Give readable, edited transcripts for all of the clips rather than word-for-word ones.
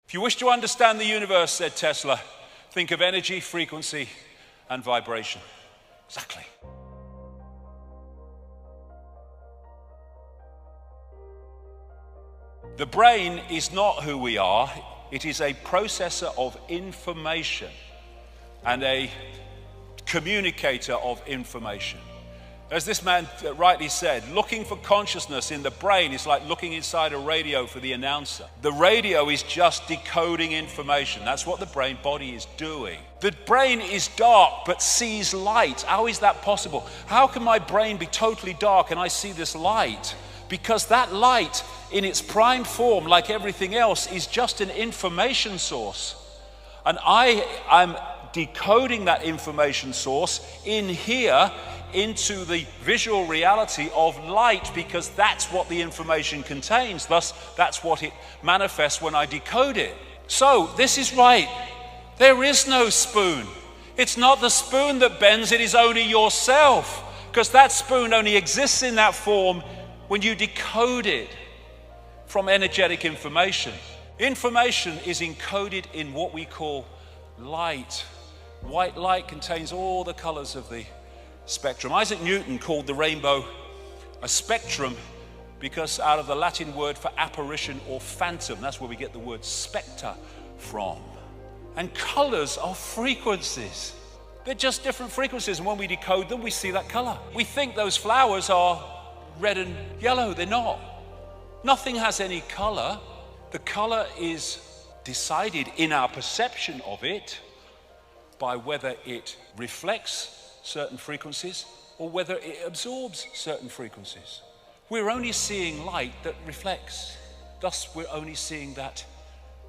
If you wish to understand the universe, said Tesla, think of energy, frequency, and vibration. Exactly. The brain is not who we are. It is a processor of information and a communicator of information. As this man rightly said, looking for consciousness in the brain is like looking inside a radio for the announcer. The radio is just decoding information. That's what the brain body is doing. The brain is dark but sees light. How is that possible? How can my brain be totally dark and I see this light? Because that light in its prime form, like everything else, is just an information source. And I'm decoding that information source in here into the visual reality of light, because that's what the information contains. Thus, that's what it manifests when I decode it. So, this is right. There is no spoon. It's not the spoon that bends, it is only yourself. Because that spoon only exists in that form when you decode it from energetic information. Information is encoded in what we call light. White light contains all the colors of the spectrum. Isaac Newton called the rainbow a spectrum because out of the Latin word for apparition or phantom, that's where we get the word spectre from. And colors are frequencies. They're just different frequencies, and when we decode them, we see that color. We think those flowers are red and yellow. They're not. Nothing has any color. The color is decided in our perception of it by whether it reflects certain frequencies or whether it absorbs certain frequencies. We're only seeing light that reflects. Thus, we're only seeing that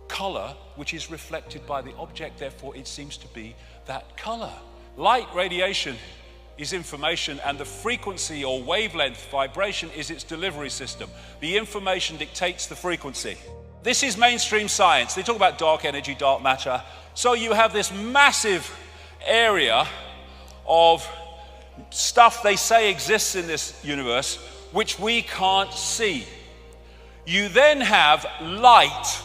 color which is reflected by the object. Therefore, it seems to be that color. Light radiation is information, and the frequency or wavelength vibration is its delivery system. The information dictates the frequency. This is mainstream science. They talk about dark energy, dark matter. So you have this massive area of stuff they say exists in this universe which we can't see. You then have light,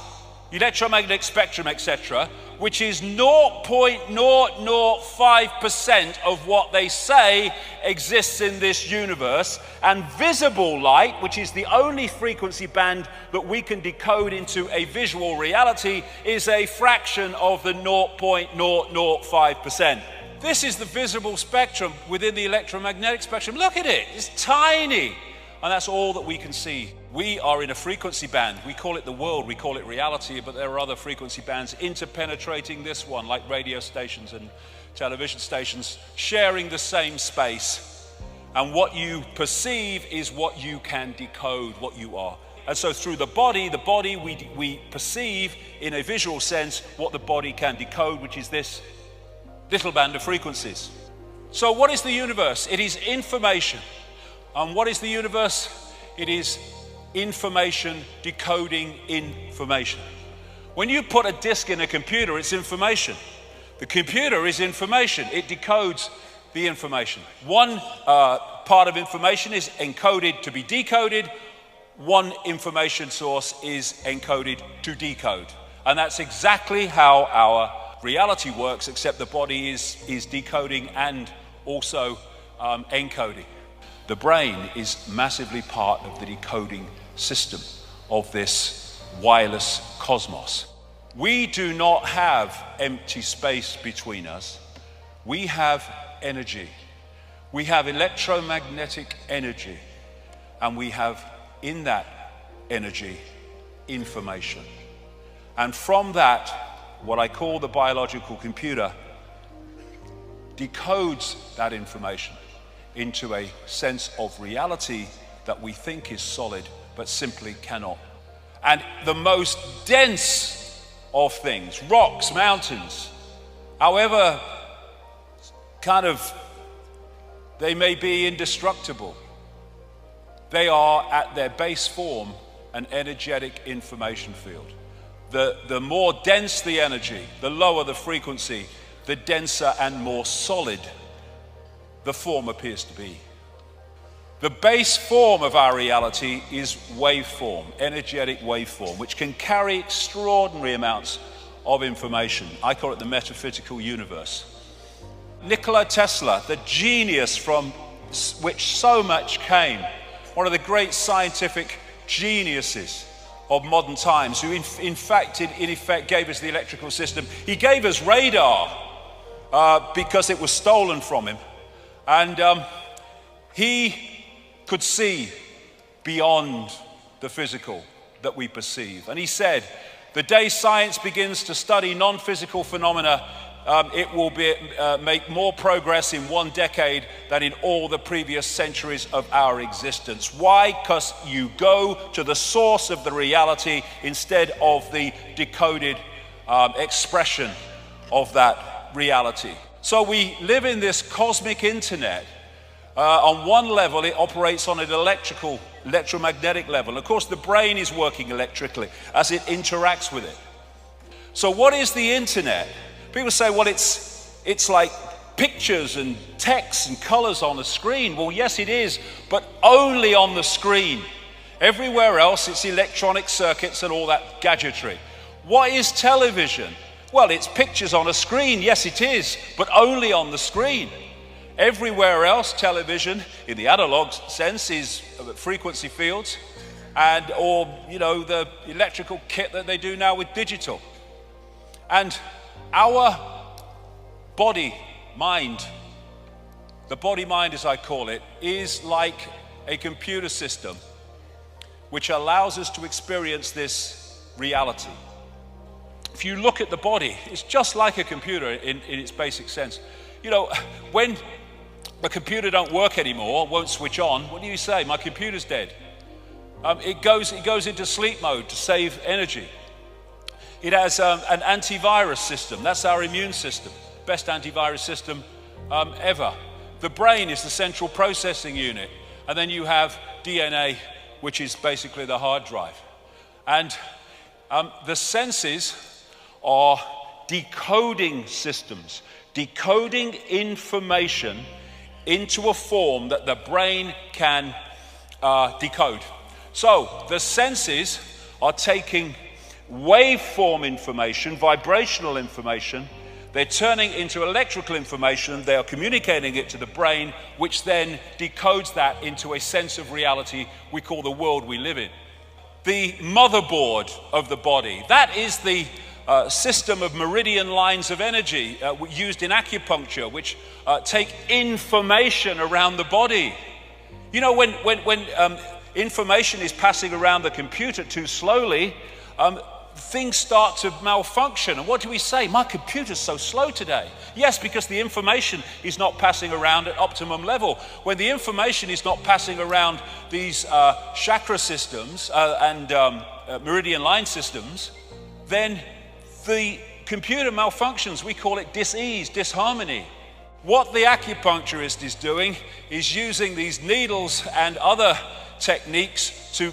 electromagnetic spectrum, etc., which is 0.005% of what they say exists in this universe, and visible light, which is the only frequency band that we can decode into a visual reality, is a fraction of the 0.005%. This is the visible spectrum within the electromagnetic spectrum. Look at it, it's tiny. And that's all that we can see. We are in a frequency band. We call it the world, we call it reality, but there are other frequency bands interpenetrating this one, like radio stations and television stations, sharing the same space. And what you perceive is what you can decode, what you are. And so through the body we perceive in a visual sense what the body can decode, which is this little band of frequencies. So what is the universe? It is information. And what is the universe? It is information decoding information. When you put a disk in a computer, it's information. The computer is information. It decodes the information. One part of information is encoded to be decoded. One information source is encoded to decode. And that's exactly how our reality works, except the body is decoding and also encoding. The brain is massively part of the decoding system of this wireless cosmos. We do not have empty space between us. We have energy. We have electromagnetic energy, and we have in that energy information. And from that, what I call the biological computer decodes that information into a sense of reality that we think is solid, but simply cannot. And the most dense of things, rocks, mountains, however they may be indestructible, they are at their base form an energetic information field. The more dense the energy, the lower the frequency, the denser and more solid the form appears to be. The base form of our reality is waveform, energetic waveform, which can carry extraordinary amounts of information. I call it the metaphysical universe. Nikola Tesla, the genius from which so much came, one of the great scientific geniuses of modern times, who in effect gave us the electrical system. He gave us radar because it was stolen from him. And he could see beyond the physical that we perceive. And he said, the day science begins to study non-physical phenomena, it will make more progress in 1 decade than in all the previous centuries of our existence. Why? Because you go to the source of the reality instead of the decoded expression of that reality. So we live in this cosmic internet. On one level, it operates on an electromagnetic level. Of course, the brain is working electrically as it interacts with it. So what is the internet? People say, well, it's like pictures and text and colors on a screen. Well, yes, it is, but only on the screen. Everywhere else, it's electronic circuits and all that gadgetry. What is television? Well, it's pictures on a screen. Yes, it is, but only on the screen. Everywhere else, television, in the analog sense, is frequency fields or the electrical kit that they do now with digital. And our body-mind, the body-mind as I call it, is like a computer system which allows us to experience this reality. If you look at the body, it's just like a computer in its basic sense. When the computer don't work anymore, won't switch on, what do you say? My computer's dead. It goes into sleep mode to save energy. It has an antivirus system. That's our immune system. Best antivirus system ever. The brain is the central processing unit. And then you have DNA, which is basically the hard drive. And the senses are decoding systems, decoding information into a form that the brain can decode. So the senses are taking waveform information, vibrational information, they're turning into electrical information, they are communicating it to the brain, which then decodes that into a sense of reality we call the world we live in. The motherboard of the body, that is the system of meridian lines of energy used in acupuncture, which take information around the body. When information is passing around the computer too slowly, things start to malfunction. And what do we say? My computer's so slow today. Yes, because the information is not passing around at optimum level. When the information is not passing around these chakra systems and meridian line systems, then the computer malfunctions. We call it dis-ease, disharmony. What the acupuncturist is doing is using these needles and other techniques to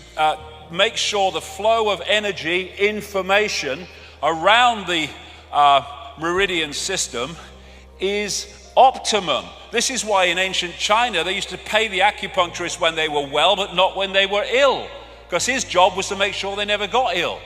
make sure the flow of energy, information around the meridian system is optimum. This is why in ancient China they used to pay the acupuncturist when they were well, but not when they were ill, because his job was to make sure they never got ill.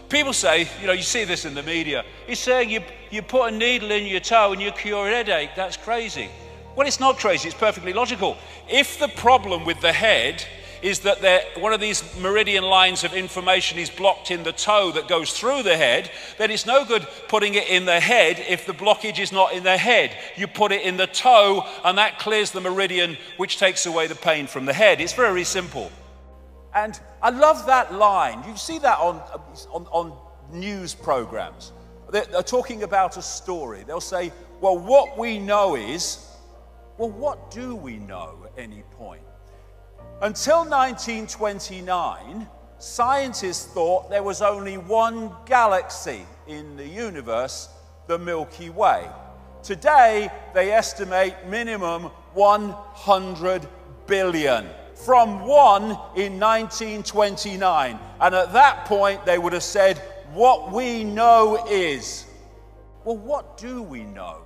People say, you see this in the media, he's saying you put a needle in your toe and you cure a headache. That's crazy. Well, it's not crazy, it's perfectly logical. If the problem with the head is that one of these meridian lines of information is blocked in the toe that goes through the head, then it's no good putting it in the head if the blockage is not in the head. You put it in the toe and that clears the meridian, which takes away the pain from the head. It's very simple. And I love that line. You see that on news programs. They're talking about a story. They'll say, well, what we know is, well, what do we know at any point? Until 1929, scientists thought there was only one galaxy in the universe, the Milky Way. Today, they estimate minimum 100 billion. From one in 1929. And at that point, they would have said, what we know is. Well, what do we know?